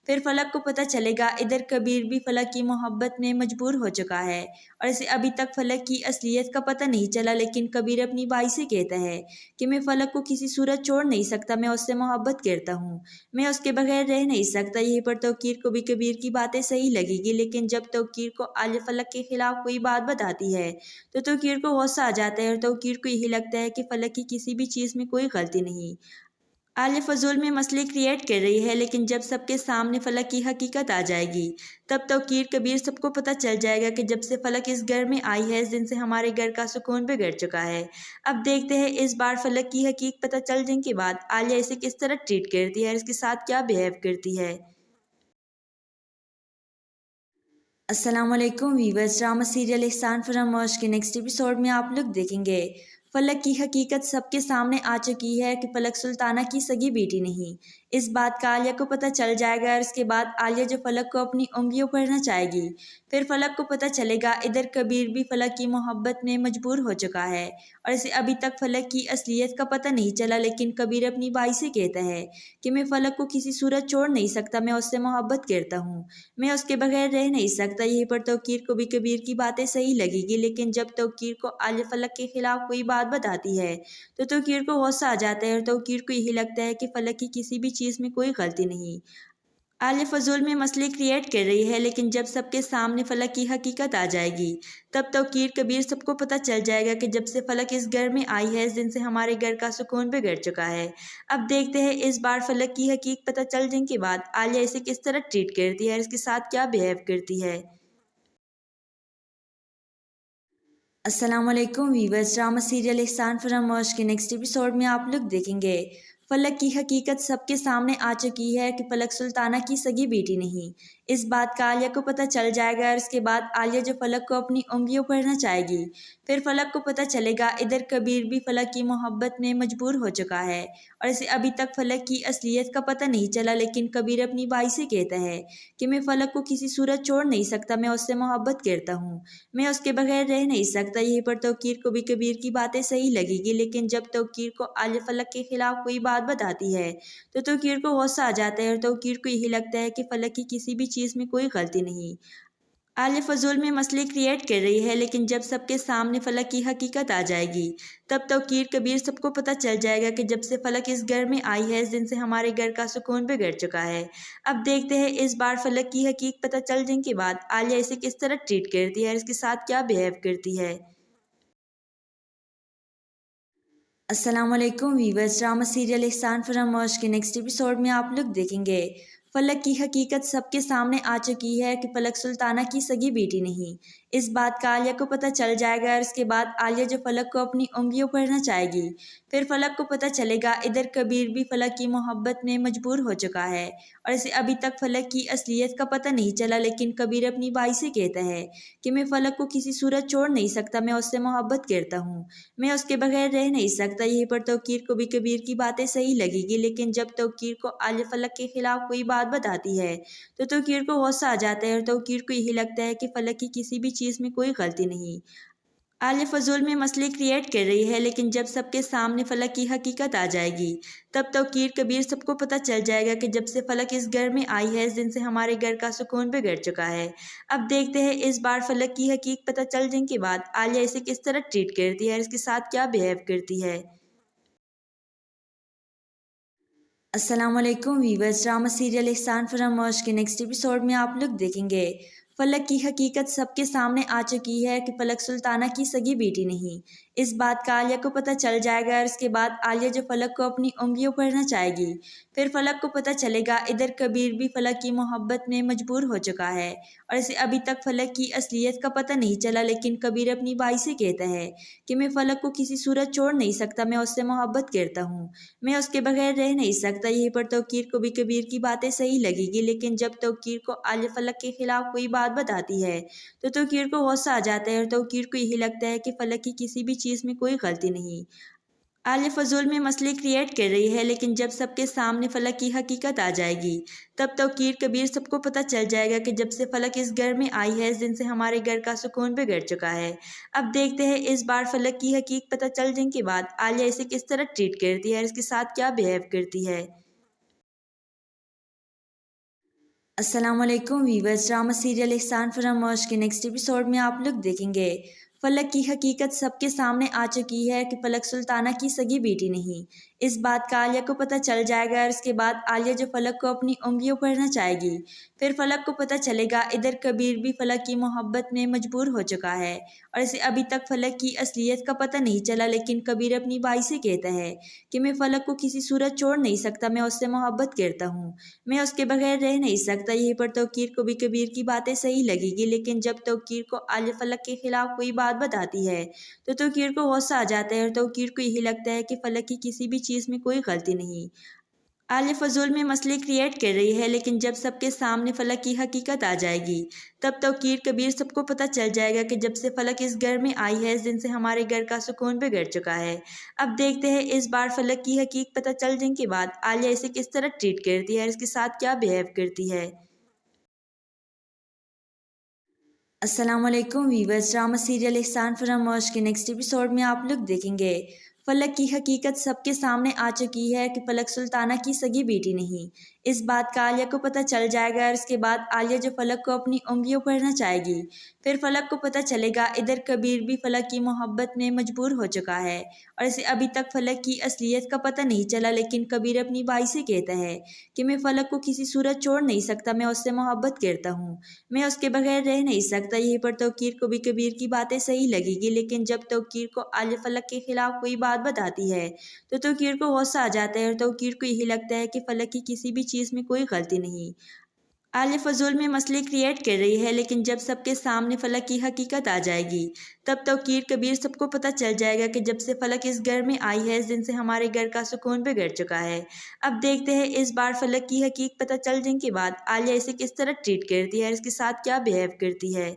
फिर फलक को पता चलेगा इधर कबीर भी फलक की मोहब्बत में मजबूर हो चुका है और इसे अभी तक फलक की असलियत का पता नहीं चला, लेकिन कबीर अपनी भाई से कहता है कि मैं फलक को किसी सूरत छोड़ नहीं सकता, मैं उससे मोहब्बत करता हूँ, मैं उसके बगैर रह नहीं सकता। यहीं पर तौकीर को भी कबीर की बातें सही लगेगी, लेकिन जब तौकीर को आलिया फलक के खिलाफ कोई बात बताती है तो तौकीर को गुस्सा आ जाता है और तौकीर को यही लगता है कि फलक की किसी भी चीज़ में कोई गलती नहीं। आलिया फजूल में मसले क्रिएट कर रही है, लेकिन जब सबके सामने फलक की हकीकत आ जाएगी तब तौकीर कबीर सबको पता चल जाएगा कि जब से फलक इस घर में आई है इस दिन से हमारे घर का सुकून बिगड़ चुका है। अब देखते हैं इस बार फलक की हकीकत पता चल जाने के बाद आलिया इसे किस तरह ट्रीट करती है और इसके साथ क्या बिहेव करती है। अस्सलाम वालेकुम वीवर्स, ड्रामा सीरियल एहसान फरामोश के नेक्स्ट एपिसोड में आप लोग देखेंगे फलक की हकीकत सबके सामने आ चुकी है कि फलक सुल्ताना की सगी बेटी नहीं। इस बात का आलिया को पता चल जाएगा और इसके बाद आलिया जो फलक को अपनी उंगलियों पढ़ना चाहेगी। फिर फलक को पता चलेगा इधर कबीर भी फलक की मोहब्बत में मजबूर हो चुका है और इसे अभी तक फलक की असलियत का पता नहीं चला, लेकिन कबीर अपनी भाई से कहता है कि मैं फलक को किसी सूरत छोड़ नहीं सकता, मैं उससे मोहब्बत करता हूँ, मैं उसके बगैर रह नहीं सकता। यहीं पर तौकीर को भी कबीर की बातें सही लगेगी, लेकिन जब तौकीर को आलिया फलक के खिलाफ कोई बात बताती है तो तौकीर को गुस्सा आ जाता है और तौकीर को यही लगता है कि फलक की किसी भी चीज़ में कोई गलती नहीं। आलिया फजूल में मसले क्रिएट कर रही है, लेकिन जब सबके सामने फलक की हकीकत आ जाएगी तब तौकीर कबीर सबको पता चल जाएगा कि जब से फलक इस घर में आई है इस दिन से हमारे घर का सुकून बिगड़ चुका है। अब देखते हैं इस बार फलक की हकीकत पता चल जाने के बाद आलिया इसे किस तरह ट्रीट करती है और इसके साथ क्या बिहेव करती है। अस्सलाम वालेकुम वीवर्स, ड्रामा सीरियल एहसान फरामोश के नेक्स्ट एपिसोड में आप लोग देखेंगे फलक की हकीकत सबके सामने आ चुकी है कि फलक सुल्ताना की सगी बेटी नहीं। इस बात का आलिया को पता चल जाएगा और इसके बाद आलिया जो फलक को अपनी उंगलियों पढ़ना चाहेगी। फिर फलक को पता चलेगा इधर कबीर भी फलक की मोहब्बत में मजबूर हो चुका है और इसे अभी तक फलक की असलियत का पता नहीं चला, लेकिन कबीर अपनी भाई से कहता है कि मैं फलक को किसी सूरत छोड़ नहीं सकता, मैं उससे मोहब्बत करता हूँ, मैं उसके बगैर रह नहीं सकता। यहीं पर तौकीर को भी कबीर की बातें सही लगेगी, लेकिन जब तौकीर को आलिया फलक के खिलाफ कोई बात बताती है तो तौकीर को गुस्सा आ जाता है और तौकीर को यही लगता है कि फलक की किसी भी चीज़ में कोई गलती नहीं। आलिया फजूल में मसले क्रिएट कर रही है, लेकिन जब सबके सामने फलक की हकीकत आ जाएगी तब तौकीर कबीर सबको पता चल जाएगा कि जब से फलक इस घर में आई है इस दिन से हमारे घर का सुकून बिगड़ चुका है। अब देखते हैं इस बार फलक की हकीकत पता चल जाने के बाद आलिया इसे किस तरह ट्रीट करती है और इसके साथ क्या बिहेव करती है। अस्सलाम वालेकुम वीवर्स, ड्रामा सीरियल एहसान फरामोश के नेक्स्ट एपिसोड में आप लोग देखेंगे फलक की हकीकत सबके सामने आ चुकी है कि फलक सुल्ताना की सगी बेटी नहीं। इस बात का आलिया को पता चल जाएगा और इसके बाद आलिया जो फलक को अपनी उंगलियों पर नचाएगी। फिर फलक को पता चलेगा इधर कबीर भी फलक की मोहब्बत में मजबूर हो चुका है और इसे अभी तक फलक की असलियत का पता नहीं चला, लेकिन कबीर अपनी भाई से कहता है कि मैं फलक को किसी सूरत छोड़ नहीं सकता, मैं उससे मोहब्बत करता हूँ, मैं उसके बगैर रह नहीं सकता। यहीं पर तौकीर को भी कबीर की बातें सही लगेगी, लेकिन जब तौकीर को आलिया फलक के खिलाफ कोई बात बताती है तो तौकीर को गुस्सा आ जाता है और तौकीर को यही लगता है कि फलक की किसी भी चीज़ में कोई गलती नहीं। आलिया फजूल में मसले क्रिएट कर रही है, लेकिन जब सबके सामने फलक की हकीकत आ जाएगी तब तौकीर कबीर सबको पता चल जाएगा कि जब से फलक इस घर में आई है इस दिन से हमारे घर का सुकून बिगड़ चुका है। अब देखते हैं इस बार फलक की हकीकत पता चल जाने के बाद आलिया इसे किस तरह ट्रीट करती है और इसके साथ क्या बिहेव करती है। अस्सलाम वालेकुम वीवर्स, ड्रामा सीरियल एहसान फरामोश के नेक्स्ट एपिसोड में आप लोग देखेंगे फलक की हकीकत सबके सामने आ चुकी है कि फलक सुल्ताना की सगी बेटी नहीं। इस बात का आलिया को पता चल जाएगा और इसके बाद आलिया जो फलक को अपनी उंगलियों पर नचाएगी। फिर फलक को पता चलेगा इधर कबीर भी फलक की मोहब्बत में मजबूर हो चुका है और इसे अभी तक फलक की असलियत का पता नहीं चला, लेकिन कबीर अपनी भाई से कहता है कि मैं फलक को किसी सूरत छोड़ नहीं सकता, मैं उससे मोहब्बत करता हूँ, मैं उसके बगैर रह नहीं सकता। यहीं पर तौकीर को भी कबीर की बातें सही लगेगी, लेकिन जब तौकीर को आलिया फलक के खिलाफ कोई बात बताती है तो तौकीर को गुस्सा आ जाता है और तौकीर को यही लगता है कि फलक की किसी भी चीज़ में कोई गलती नहीं। आलिया फजूल में मसले क्रिएट कर रही है, लेकिन जब सबके सामने फलक की हकीकत आ जाएगी तब तौकीर कबीर सबको पता चल जाएगा कि जब से फलक इस घर में आई है इस दिन से हमारे घर का सुकून बिगड़ चुका है। अब देखते हैं इस बार फलक की हकीकत पता चल जाने के बाद आलिया इसे किस तरह ट्रीट करती है और इसके साथ क्या बिहेव करती है। अस्सलाम वालेकुम वीवर्स, ड्रामा सीरियल एहसान फरामोश के नेक्स्ट एपिसोड में आप लोग देखेंगे फलक की हकीकत सबके सामने आ चुकी है कि फलक सुल्ताना की सगी बेटी नहीं। इस बात का आलिया को पता चल जाएगा और इसके बाद आलिया जो फलक को अपनी उंगलियों पर नचाएगी। फिर फलक को पता चलेगा इधर कबीर भी फलक की मोहब्बत में मजबूर हो चुका है और इसे अभी तक फलक की असलियत का पता नहीं चला, लेकिन कबीर अपनी भाई से कहता है कि मैं फलक को किसी सूरत छोड़ नहीं सकता, मैं उससे मोहब्बत करता हूँ, मैं उसके बगैर रह नहीं सकता। यहीं पर तौकीर को भी कबीर की बातें सही लगेगी, लेकिन जब तौकीर को आलिया फलक के खिलाफ कोई बात बताती है तो तौकीर को गुस्सा आ जाता है और तौकीर को यही लगता है कि फलक की किसी भी चीज़ में कोई गलती नहीं। आलिया फजूल में मसले क्रिएट कर रही है, लेकिन जब सबके सामने फलक की हकीकत आ जाएगी तब तौकीर कबीर सबको पता चल जाएगा कि जब से फलक इस घर में आई है इस दिन से हमारे घर का सुकून बिगड़ चुका है। अब देखते हैं इस बार फलक की हकीकत पता चल जाने के बाद आलिया इसे किस तरह ट्रीट करती है और इसके साथ क्या बिहेव करती है। अस्सलाम वालेकुम वीवर्स, ड्रामा सीरियल एहसान फरामोश के नेक्स्ट एपिसोड में आप लोग देखेंगे फलक की हकीकत सबके सामने आ चुकी है कि फलक सुल्ताना की सगी बेटी नहीं। इस बात का आलिया को पता चल जाएगा और इसके बाद आलिया जो फलक को अपनी उंगलियों पर नचाएगी। फिर फलक को पता चलेगा इधर कबीर भी फलक की मोहब्बत में मजबूर हो चुका है और इसे अभी तक फलक की असलियत का पता नहीं चला, लेकिन कबीर अपनी भाई से कहता है कि मैं फलक को किसी सूरत छोड़ नहीं सकता, मैं उससे मोहब्बत करता हूँ, मैं उसके बगैर रह नहीं सकता। यहीं पर तौकीर को भी कबीर की बातें सही लगेगी, लेकिन जब तौकीर को आलिया फलक के खिलाफ कोई बात बताती है तो तौकीर को गुस्सा आ जाता है और तौकीर को यही लगता है कि फलक की किसी भी चीज़ में कोई गलती नहीं। आलिया फजूल में मसले क्रिएट कर रही है, लेकिन जब सबके सामने फलक की हकीकत आ जाएगी तब तौकीर कबीर सबको पता चल जाएगा कि जब से फलक इस घर में आई है इस दिन से हमारे घर का सुकून बिगड़ चुका है। अब देखते हैं इस बार फलक की हकीकत पता चल जाने के बाद आलिया इसे किस तरह ट्रीट करती है और इसके साथ क्या बिहेव करती है।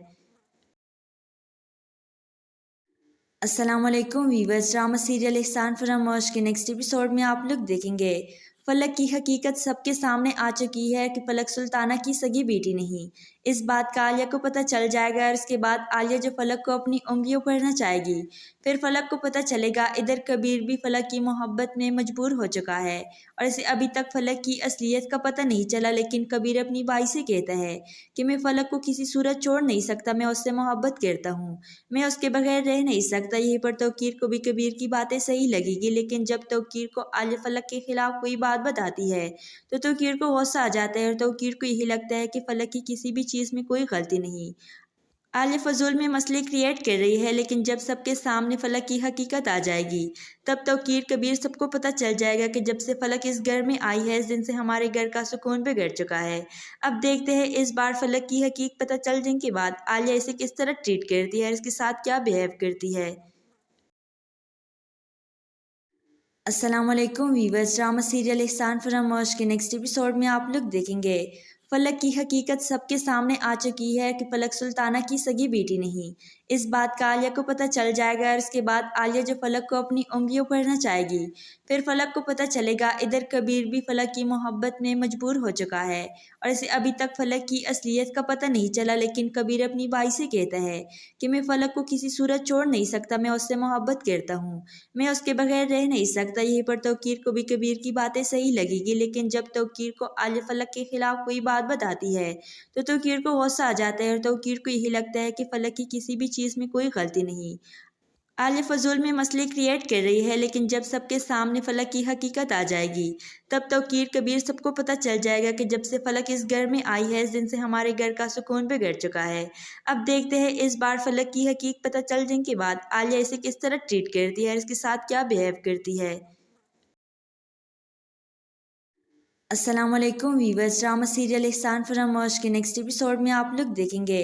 अस्सलाम वालेकुम वीवर्स, ड्रामा सीरियल एहसान फरामोश के नेक्स्ट एपिसोड में आप लोग देखेंगे फलक की हकीकत सबके सामने आ चुकी है कि फलक सुल्ताना की सगी बेटी नहीं। इस बात का आलिया को पता चल जाएगा और इसके बाद आलिया जो फलक को अपनी उंगलियों पर नचाएगी। फिर फलक को पता चलेगा इधर कबीर भी फलक की मोहब्बत में मजबूर हो चुका है और इसे अभी तक फलक की असलियत का पता नहीं चला, लेकिन कबीर अपनी भाई से कहता है कि मैं फलक को किसी सूरत छोड़ नहीं सकता, मैं उससे मोहब्बत करता हूँ, मैं उसके बगैर रह नहीं सकता। यहीं पर तौकीर को भी कबीर की बातें सही लगेगी, लेकिन जब तौकीर को आलिया फलक के खिलाफ कोई बात बताती है तो तौकीर को गुस्सा आ जाता है और तौकीर को यही लगता है कि फलक की किसी भी चीज़ में कोई गलती नहीं। आलिया फजूल में मसले क्रिएट कर रही है, लेकिन जब सबके सामने फलक की हकीकत आ जाएगी तब तौकीर कबीर सबको पता चल जाएगा कि जब से फलक इस घर में आई है इस दिन से हमारे घर का सुकून बिगड़ चुका है। अब देखते हैं इस बार फलक की हकीकत पता चल जाने के बाद आलिया इसे किस तरह ट्रीट करती है और इसके साथ क्या बिहेव करती है। अस्सलाम वालेकुम वीवर्स, ड्रामा सीरियल एहसान फरामोश के नेक्स्ट एपिसोड में आप लोग देखेंगे फलक की हकीकत सबके सामने आ चुकी है कि फलक सुल्ताना की सगी बेटी नहीं। इस बात का आलिया को पता चल जाएगा और इसके बाद आलिया जो फलक को अपनी उंगलियों पढ़ना चाहेगी, फिर फलक को पता चलेगा इधर कबीर भी फलक की मोहब्बत में मजबूर हो चुका है और इसे अभी तक फलक की असलियत का पता नहीं चला। लेकिन कबीर अपनी भाई से कहता है कि मैं फलक को किसी सूरत छोड़ नहीं सकता, मैं उससे मोहब्बत करता हूँ, मैं उसके बगैर रह नहीं सकता। यहीं पर तौकीर को भी कबीर की बातें सही लगेगी, लेकिन जब तौकीर को आलिया फलक के खिलाफ कोई बात बताती है तो तौकीर को गुस्सा आ जाता है और तौकीर को यही लगता है कि फलक की किसी भी चीज़ में कोई गलती नहीं। आलिया फजूल में मसले क्रिएट कर रही है, लेकिन जब सबके सामने फलक की हकीकत आ जाएगी तब तौकीर कबीर सबको पता चल जाएगा कि जब से फलक इस घर में आई है इस दिन से हमारे घर का सुकून बिगड़ चुका है। अब देखते हैं इस बार फलक की हकीकत पता चल जाने के बाद आलिया इसे किस तरह ट्रीट करती है और इसके साथ क्या बिहेव करती है। अस्सलाम वालेकुम वीवर्स, ड्रामा सीरियल एहसान फरामोश के नेक्स्ट एपिसोड में आप लोग देखेंगे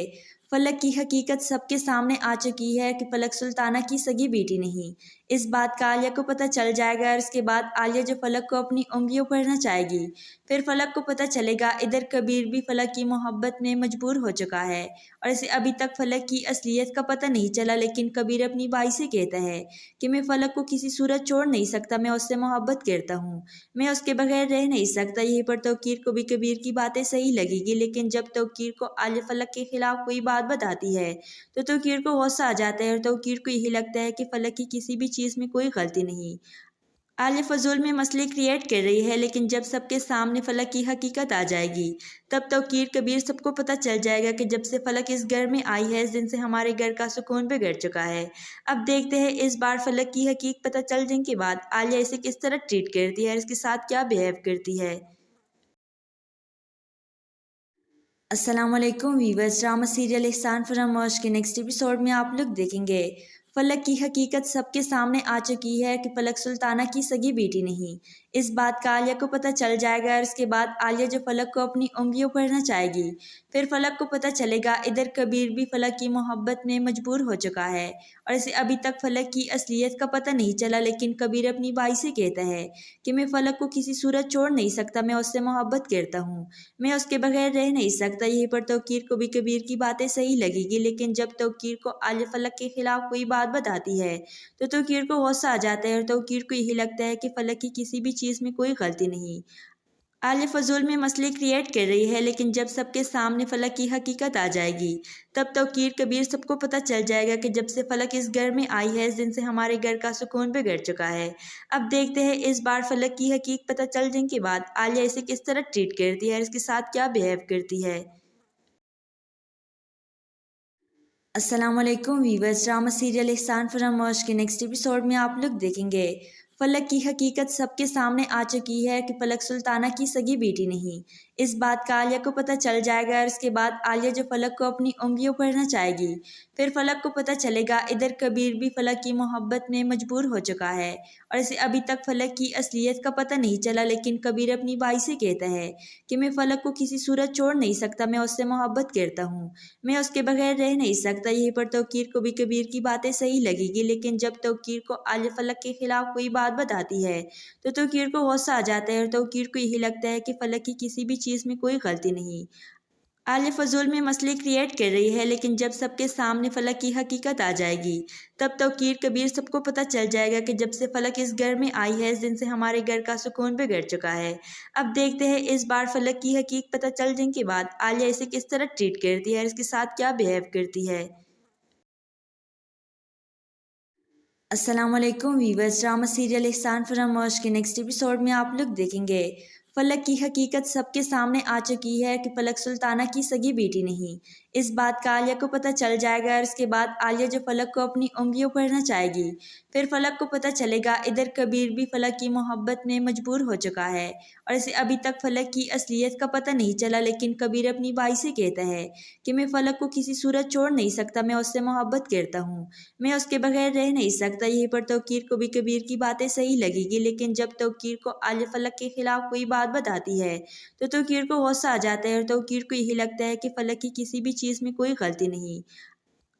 फलक की हकीकत सबके सामने आ चुकी है कि फलक सुल्ताना की सगी बेटी नहीं। इस बात का आलिया को पता चल जाएगा और इसके बाद आलिया जो फलक को अपनी उंगलियों पढ़ना चाहेगी, फिर फलक को पता चलेगा इधर कबीर भी फलक की मोहब्बत में मजबूर हो चुका है और इसे अभी तक फलक की असलियत का पता नहीं चला। लेकिन कबीर अपनी भाई से कहता है कि मैं फलक को किसी सूरत छोड़ नहीं सकता, मैं उससे मोहब्बत करता हूँ, मैं उसके बगैर रह नहीं सकता। यहीं पर तौकीर को भी कबीर की बातें सही लगेगी, लेकिन जब तौकीर को आलिया फलक के खिलाफ कोई बात बताती है तो तौकीर को गुस्सा आ जाता है और तौकीर को यही लगता है कि फलक की किसी भी चीज़ में कोई गलती नहीं। आलिया फजूल में मसले क्रिएट कर रही है, लेकिन जब सबके सामने फलक की हकीकत आ जाएगी तब तौकीर कबीर सबको पता चल जाएगा कि जब से फलक इस घर में आई है इस दिन से हमारे घर का सुकून बिगड़ चुका है। अब देखते हैं इस बार फलक की हकीकत पता चल जाने के बाद आलिया इसे किस तरह ट्रीट करती है और इसके साथ क्या बिहेव करती है। अस्सलाम वालेकुम वीवर्स, ड्रामा सीरियल एहसान फरामोश के नेक्स्ट एपिसोड में आप लोग देखेंगे फलक की हकीकत सबके सामने आ चुकी है कि फलक सुल्ताना की सगी बेटी नहीं। इस बात का आलिया को पता चल जाएगा और इसके बाद आलिया जो फलक को अपनी उंगलियों पढ़ना चाहेगी, फिर फलक को पता चलेगा इधर कबीर भी फलक की मोहब्बत में मजबूर हो चुका है और इसे अभी तक फलक की असलियत का पता नहीं चला। लेकिन कबीर अपनी भाई से कहता है कि मैं फलक को किसी सूरत छोड़ नहीं सकता, मैं उससे मोहब्बत करता हूँ, मैं उसके बगैर रह नहीं सकता। यहीं पर तौकीर को भी कबीर की बातें सही लगेगी, लेकिन जब तौकीर को आलिया फलक के खिलाफ कोई बात बताती है तो तौकीर को गुस्सा आ जाता है और तौकीर को यही लगता है कि फलक की किसी भी चीज़ में कोई गलती नहीं। आलिया फजूल में मसले क्रिएट कर रही है, लेकिन जब सबके सामने फलक की हकीकत आ जाएगी तब तौकीर कबीर सबको पता चल जाएगा कि जब से फलक इस घर में आई है इस दिन से हमारे घर का सुकून बिगड़ चुका है। अब देखते हैं इस बार फलक की हकीकत पता चल जाने के बाद आलिया इसे किस तरह ट्रीट करती है और इसके साथ क्या बिहेव करती है। अस्सलाम वालेकुम वीवर्स, ड्रामा सीरियल एहसान फरामोश के नेक्स्ट एपिसोड में आप लोग देखेंगे फलक की हकीकत सबके सामने आ चुकी है कि फलक सुल्ताना की सगी बेटी नहीं। इस बात का आलिया को पता चल जाएगा और इसके बाद आलिया जो फलक को अपनी उंगलियों पढ़ना चाहेगी, फिर फलक को पता चलेगा इधर कबीर भी फलक की मोहब्बत में मजबूर हो चुका है और इसे अभी तक फलक की असलियत का पता नहीं चला। लेकिन कबीर अपनी भाई से कहता है कि मैं फलक को किसी सूरत छोड़ नहीं सकता, मैं उससे मोहब्बत करता हूँ, मैं उसके बगैर रह नहीं सकता। यहीं पर तौकीर को भी कबीर की बातें सही लगेगी, लेकिन जब तौकीर को आलिया फलक के खिलाफ कोई बात बताती है तो तौकीर को गुस्सा आ जाता है और तौकीर को यही लगता है कि फलक की किसी भी चीज़ में कोई गलती नहीं। आलिया फजूल में मसले क्रिएट कर रही है, लेकिन जब सबके सामने फलक की हकीकत आ जाएगी तब तौकीर कबीर सबको पता चल जाएगा कि जब से फलक इस घर में आई है इस दिन से हमारे घर का सुकून बिगड़ चुका है। अब देखते हैं इस बार फलक की हकीकत पता चल जाने के बाद आलिया इसे किस तरह ट्रीट करती है और इसके साथ क्या बिहेव करती है। अस्सलाम वालेकुम वीवर्स, ड्रामा सीरियल एहसान फरामोश के नेक्स्ट एपिसोड में आप लोग देखेंगे फलक की हकीकत सबके सामने आ चुकी है कि फलक सुल्ताना की सगी बेटी नहीं। इस बात का आलिया को पता चल जाएगा और इसके बाद आलिया जो फलक को अपनी उंगलियों पर नचाएगी। फिर फलक को पता चलेगा इधर कबीर भी फलक की मोहब्बत में मजबूर हो चुका है और इसे अभी तक फलक की असलियत का पता नहीं चला, लेकिन कबीर अपनी भाई से कहता है कि मैं फलक को किसी सूरत छोड़ नहीं सकता, मैं उससे मोहब्बत करता हूँ, मैं उसके बगैर रह नहीं सकता। यहीं पर तौकीर को भी कबीर की बातें सही लगेगी, लेकिन जब तौकीर को आलिया फलक के खिलाफ कोई बात बताती है तो तौकीर को गुस्सा आ जाता है और तौकीर को यही लगता है कि फलक की किसी भी चीज़ में कोई गलती नहीं।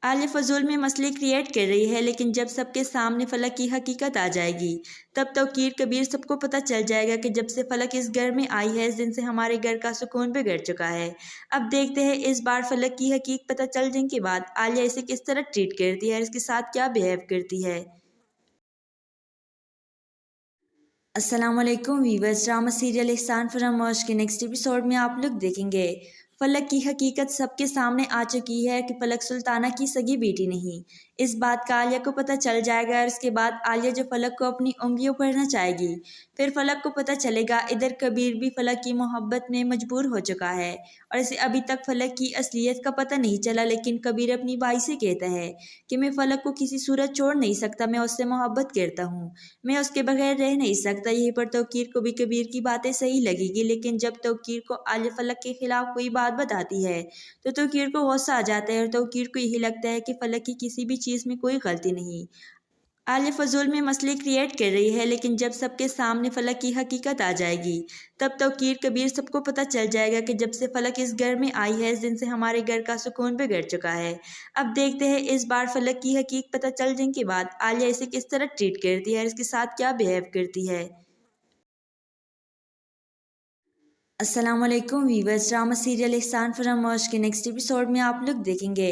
आलिया फजूल में मसले क्रिएट कर रही है, लेकिन जब सबके सामने फलक की हकीकत आ जाएगी तब तौकीर कबीर सबको पता चल जाएगा कि जब से फलक इस घर में आई है इस दिन से हमारे घर का सुकून बिगड़ चुका है। अब देखते हैं इस बार फलक की हकीकत पता चल जाने के बाद आलिया इसे किस तरह ट्रीट करती है और इसके साथ क्या बिहेव करती है। अस्सलाम वालेकुम वीवर्स, ड्रामा सीरियल एहसान फरामोश के नेक्स्ट एपिसोड में आप लोग देखेंगे फलक की हकीकत सबके सामने आ चुकी है कि फलक सुल्ताना की सगी बेटी नहीं। इस बात का आलिया को पता चल जाएगा और इसके बाद आलिया जो फलक को अपनी उंगलियों पर नचाएगी। फिर फलक को पता चलेगा इधर कबीर भी फलक की मोहब्बत में मजबूर हो चुका है और इसे अभी तक फलक की असलियत का पता नहीं चला, लेकिन कबीर अपनी भाई से कहता है कि मैं फलक को किसी सूरत छोड़ नहीं सकता, मैं उससे मोहब्बत करता हूँ, मैं उसके बगैर रह नहीं सकता। यहीं पर तौकीर को भी कबीर की बातें सही लगेगी, लेकिन जब तौकीर को आलिया फलक के खिलाफ कोई बात बताती है तो तौकीर को गुस्सा आ जाता है और तौकीर को यही लगता है कि फलक की किसी भी चीज़ में कोई गलती नहीं। आलिया फजूल में मसले क्रिएट कर रही है, लेकिन जब सबके सामने फलक की हकीकत आ जाएगी तब तौकीर कबीर सबको पता चल जाएगा कि जब से फलक इस घर में आई है इस दिन से हमारे घर का सुकून बिगड़ चुका है। अब देखते हैं इस बार फलक की हकीकत पता चल जाने के बाद आलिया इसे किस तरह ट्रीट करती है और इसके साथ क्या बिहेव करती है। अस्सलाम वालेकुम वीवर्स, ड्रामा सीरियल एहसान फरामोश के नेक्स्ट एपिसोड में आप लोग देखेंगे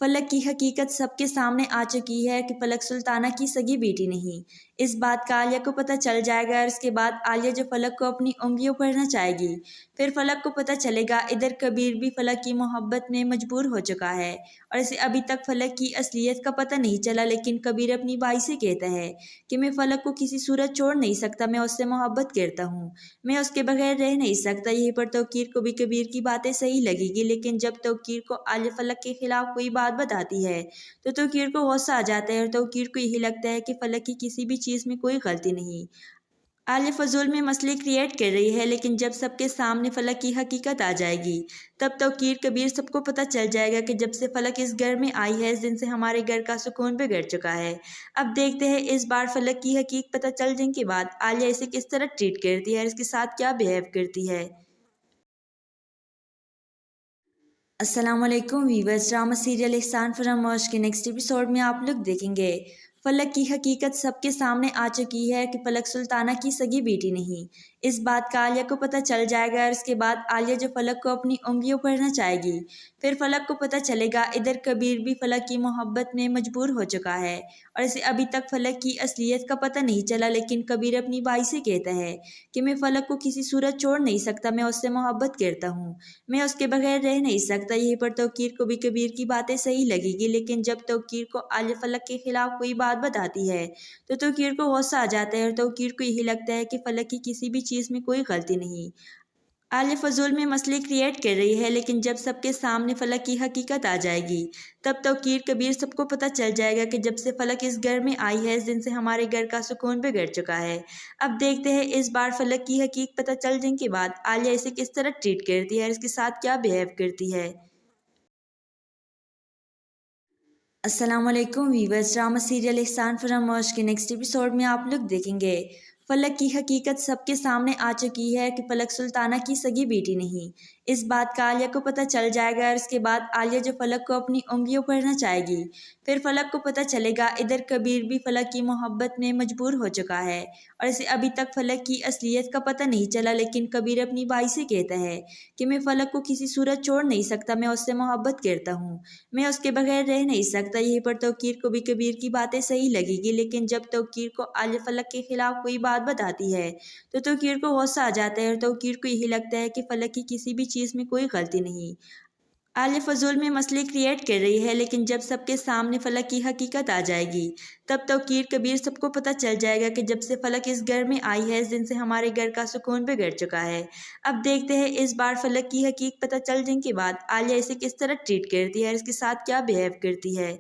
फलक की हकीकत सबके सामने आ चुकी है कि फलक सुल्ताना की सगी बेटी नहीं। इस बात का आलिया को पता चल जाएगा और इसके बाद आलिया जो फलक को अपनी उंगलियों पर नचाएगी। फिर फलक को पता चलेगा इधर कबीर भी फलक की मोहब्बत में मजबूर हो चुका है और इसे अभी तक फलक की असलियत का पता नहीं चला, लेकिन कबीर अपनी भाई से कहता है कि मैं फलक को किसी सूरत छोड़ नहीं सकता, मैं उससे मोहब्बत करता हूँ, मैं उसके बगैर रह नहीं सकता। यहीं पर तौकीर को भी कबीर की बातें सही लगेगी, लेकिन जब तौकीर को आलिया फलक के खिलाफ कोई बात बताती है तो तौकीर को गुस्सा आ जाता है और तौकीर को यही लगता है कि फलक की किसी भी चीज़ में कोई गलती नहीं। आलिया फजूल में मसले क्रिएट कर रही है, लेकिन जब सबके सामने फलक की हकीकत आ जाएगी तब तौकीर कबीर सबको पता चल जाएगा कि जब से फलक इस घर में आई है इस दिन से हमारे घर का सुकून बिगड़ चुका है। अब देखते हैं इस बार फलक की हकीकत पता चल जाने के बाद आलिया इसे किस तरह ट्रीट करती है और इसके साथ क्या बिहेव करती है। अस्सलाम वालेकुम वीवर्स, ड्रामा सीरियल एहसान फरामोश के नेक्स्ट एपिसोड में आप लोग देखेंगे फलक की हकीकत सबके सामने आ चुकी है कि फलक सुल्ताना की सगी बेटी नहीं। इस बात का आलिया को पता चल जाएगा और इसके बाद आलिया जो फलक को अपनी उंगलियों पर नचाएगी। फिर फलक को पता चलेगा इधर कबीर भी फलक की मोहब्बत में मजबूर हो चुका है और इसे अभी तक फलक की असलियत का पता नहीं चला, लेकिन कबीर अपनी भाई से कहता है कि मैं फलक को किसी सूरत छोड़ नहीं सकता, मैं उससे मोहब्बत करता हूँ, मैं उसके बगैर रह नहीं सकता। यहीं पर तौकीर को भी कबीर की बातें सही लगेगी, लेकिन जब तौकीर को आलिया फलक के खिलाफ कोई बात बताती है तो तौकीर को गुस्सा आ जाता है और तौकीर को यही लगता है कि फलक की किसी भी चीज़ में कोई गलती नहीं। आलिया फजूल में मसले क्रिएट कर रही है, लेकिन जब सबके सामने फलक की हकीकत आ जाएगी तब तौकीर कबीर सबको पता चल जाएगा कि जब से फलक इस घर में आई है इस दिन से हमारे घर का सुकून बिगड़ चुका है। अब देखते हैं इस बार फलक की हकीकत पता चल जाने के बाद आलिया इसे किस तरह ट्रीट करती है और इसके साथ क्या बिहेव करती है। अस्सलाम वालेकुम वीवर्स, ड्रामा सीरियल एहसान फरामोश के नेक्स्ट एपिसोड में आप लोग देखेंगे फलक की हकीकत सबके सामने आ चुकी है कि फलक सुल्ताना की सगी बेटी नहीं। इस बात का आलिया को पता चल जाएगा और इसके बाद आलिया जो फलक को अपनी उंगलियों पर नचाएगी। फिर फलक को पता चलेगा इधर कबीर भी फलक की मोहब्बत में मजबूर हो चुका है और इसे अभी तक फलक की असलियत का पता नहीं चला, लेकिन कबीर अपनी भाई से कहता है कि मैं फलक को किसी सूरत छोड़ नहीं सकता, मैं उससे मोहब्बत करता हूँ, मैं उसके बगैर रह नहीं सकता। यहीं पर तौकीर को भी कबीर की बातें सही लगेगी, लेकिन जब तौकीर को आलिया फलक के खिलाफ कोई बात बताती है तो तौकीर को गुस्सा आ जाता है और तौकीर को यही लगता है कि फलक की किसी भी चीज़ में कोई गलती नहीं। आलिया फजूल में मसले क्रिएट कर रही है, लेकिन जब सबके सामने फलक की हकीकत आ जाएगी तब तो कीर कबीर सबको पता चल जाएगा कि जब से फलक इस घर में आई है इस दिन से हमारे घर का सुकून बिगड़ चुका है। अब देखते हैं इस बार फलक की हकीकत पता चल जाने के बाद आलिया इसे किस तरह ट्रीट करती है और इसके साथ क्या बिहेव करती है।